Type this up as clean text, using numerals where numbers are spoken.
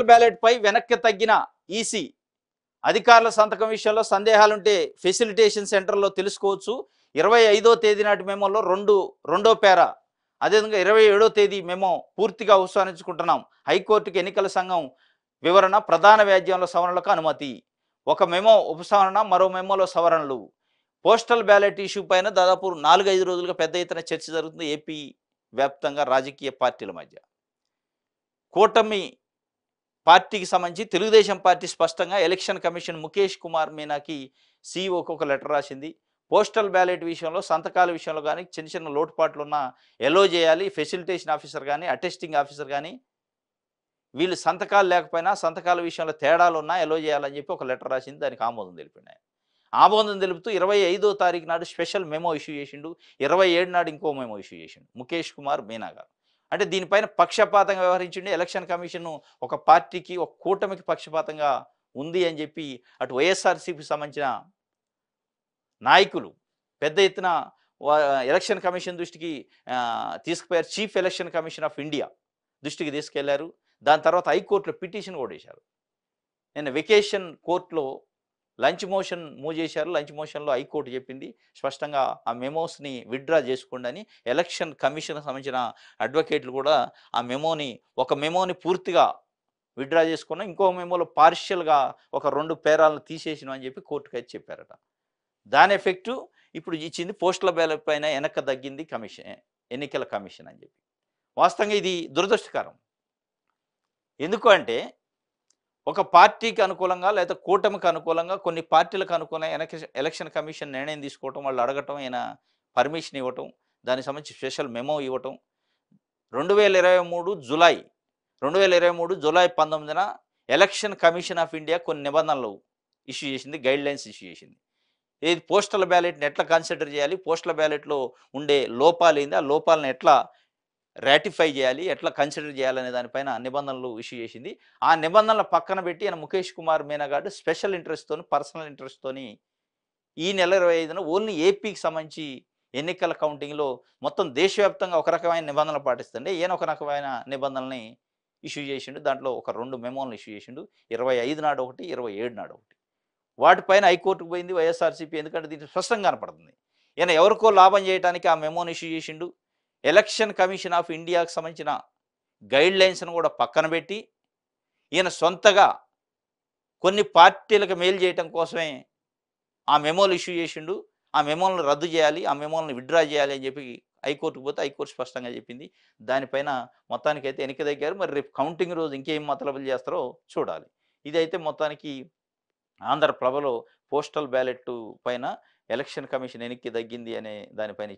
Ballot పై వెనక్కి తగ్గిన EC అధికారుల సంతకం విషయంలో సందేహాలుంటే ఫెసిలిటేషన్ సెంటర్లో తెలుసుకోవచ్చు. 25వ తేదీ నాటి మెమోలో రెండో పేరా, అదేవిధంగా 27వ తేదీ మెమో పూర్తిగా ఉపసంహరించుకుంటున్నాం. హైకోర్టుకి ఎన్నికల సంఘం వివరణ, ప్రధాన వ్యాజ్యంలో సవరణలకు అనుమతి. ఒక మెమో ఉపసంహరణ, మరో మెమోలో సవరణలు. పోస్టల్ బ్యాలెట్ ఇష్యూ పైన దాదాపు 4-5 రోజులుగా పెద్ద ఎత్తున చర్చ జరుగుతుంది ఏపీ వ్యాప్తంగా రాజకీయ పార్టీల మధ్య. కూటమి పార్టీకి సంబంధించి తెలుగుదేశం పార్టీ స్పష్టంగా ఎలక్షన్ కమిషన్ ముఖేష్ కుమార్ మీనాకి సీఈఓకి ఒక లెటర్ రాసింది. పోస్టల్ బ్యాలెట్ విషయంలో, సంతకాల విషయంలో కానీ చిన్న చిన్న లోటుపాట్లు ఉన్నా ఎలో చేయాలి. ఫెసిలిటేషన్ ఆఫీసర్ కానీ, అటెస్టింగ్ ఆఫీసర్ కానీ వీళ్ళు సంతకాలు లేకపోయినా సంతకాల విషయంలో తేడాలు ఉన్నా ఎలో చేయాలని చెప్పి ఒక లెటర్ రాసింది. దానికి ఆమోదం తెలిపింది ఆయన. ఆమోదం తెలుపుతూ 25వ తారీఖు నాడు స్పెషల్ మెమో ఇష్యూ చేసిండు. 27 నాడు ఇంకో మెమో ఇష్యూ చేసిండు ముఖేష్ కుమార్ మీనా గారు. అంటే దీనిపైన పక్షపాతంగా వ్యవహరించిండి ఎలక్షన్ కమిషన్. ఒక పార్టీకి, ఒక కూటమికి పక్షపాతంగా ఉంది అని చెప్పి అటు వైఎస్ఆర్సీపీకి సంబంధించిన నాయకులు పెద్ద ఎత్తున ఎలక్షన్ కమిషన్ దృష్టికి తీసుకుపోయారు. Chief election commission of India దృష్టికి తీసుకెళ్లారు. దాని తర్వాత హైకోర్టులో పిటిషన్ కూడా వేశారు. నిన్న వెకేషన్ కోర్టులో లంచ్ మోషన్ మూవ్ చేశారు. లంచ్ మోషన్లో హైకోర్టు చెప్పింది స్పష్టంగా ఆ మెమోస్ని విత్డ్రా చేసుకోండి అని. ఎలక్షన్ కమిషన్ సంబంధించిన అడ్వకేట్లు కూడా ఆ ఒక మెమోని పూర్తిగా విత్డ్రా చేసుకున్నాం, ఇంకో మెమోలో పార్షియల్గా ఒక 2 పేరాలను తీసేసినాం అని చెప్పి కోర్టుకు అయితే చెప్పారట. దాని ఎఫెక్టు ఇప్పుడు ఇచ్చింది. పోస్టల్ బ్యాలెట్ పైన వెనక్కి తగ్గింది ఎన్నికల కమిషన్ అని చెప్పి. వాస్తవంగా ఇది దురదృష్టకరం. ఎందుకు అంటే ఒక పార్టీకి అనుకూలంగా లేదా కూటమికి అనుకూలంగా, కొన్ని పార్టీలకు అనుకూలంగా ఎలక్షన్ కమిషన్ నిర్ణయం తీసుకోవటం, వాళ్ళు అడగటం, ఆయన పర్మిషన్ ఇవ్వటం, దానికి సంబంధించి స్పెషల్ మెమో ఇవ్వటం. 2023 జూలై 19న ఎలక్షన్ కమిషన్ ఆఫ్ ఇండియా కొన్ని నిబంధనలు ఇష్యూ చేసింది, గైడ్లైన్స్ ఇష్యూ చేసింది. ఏది పోస్టల్ బ్యాలెట్ని ఎట్లా కన్సిడర్ చేయాలి, పోస్టల్ బ్యాలెట్లో ఉండే లోపాలు ఏంది, ఆ లోపాలను ఎట్లా రాటిఫై చేయాలి, ఎట్లా కన్సిడర్ చేయాలనే దానిపైన నిబంధనలు ఇష్యూ చేసింది. ఆ నిబంధనల పక్కన పెట్టి ఆయన ముఖేష్ కుమార్ మీనా గారు స్పెషల్ ఇంట్రెస్ట్తో, పర్సనల్ ఇంట్రెస్ట్తోని ఈ నెల 25న ఓన్లీ ఏపీకి సంబంధించి ఎన్నికల కౌంటింగ్లో మొత్తం దేశవ్యాప్తంగా ఒక రకమైన నిబంధనలు పాటిస్తుండే ఈయన ఒక రకమైన నిబంధనల్ని ఇష్యూ చేసిండు. దాంట్లో ఒక 2 మెమోలను ఇష్యూ చేసిండు. 25 నాడు ఒకటి, 27 నాడు ఒకటి. వాటిపైన హైకోర్టుకు పోయింది వైఎస్ఆర్సీపీ. ఎందుకంటే దీంట్లో స్పష్టంగా కనపడుతుంది ఈయన ఎవరికో లాభం చేయడానికి ఆ మెమోని ఇష్యూ చేసిండు. ఎలక్షన్ కమిషన్ ఆఫ్ ఇండియాకు సంబంధించిన గైడ్లైన్స్ను కూడా పక్కన పెట్టి ఈయన సొంతగా కొన్ని పార్టీలకు మేలు చేయటం కోసమే ఆ మెమోలు ఇష్యూ చేసిండు. ఆ మెమోలను రద్దు చేయాలి, ఆ మెమోలను విత్డ్రా చేయాలి అని చెప్పి హైకోర్టుకు పోతే హైకోర్టు స్పష్టంగా చెప్పింది. దానిపైన మొత్తానికైతే వెనక్కి తగ్గారు. మరి రేపు కౌంటింగ్ రోజు ఇంకేం మతలబులు చేస్తారో చూడాలి. ఇదైతే మొత్తానికి ఆంధ్రప్రభలో పోస్టల్ బ్యాలెట్ పైన ఎలక్షన్ కమిషన్ వెనక్కి తగ్గింది అనే దానిపైన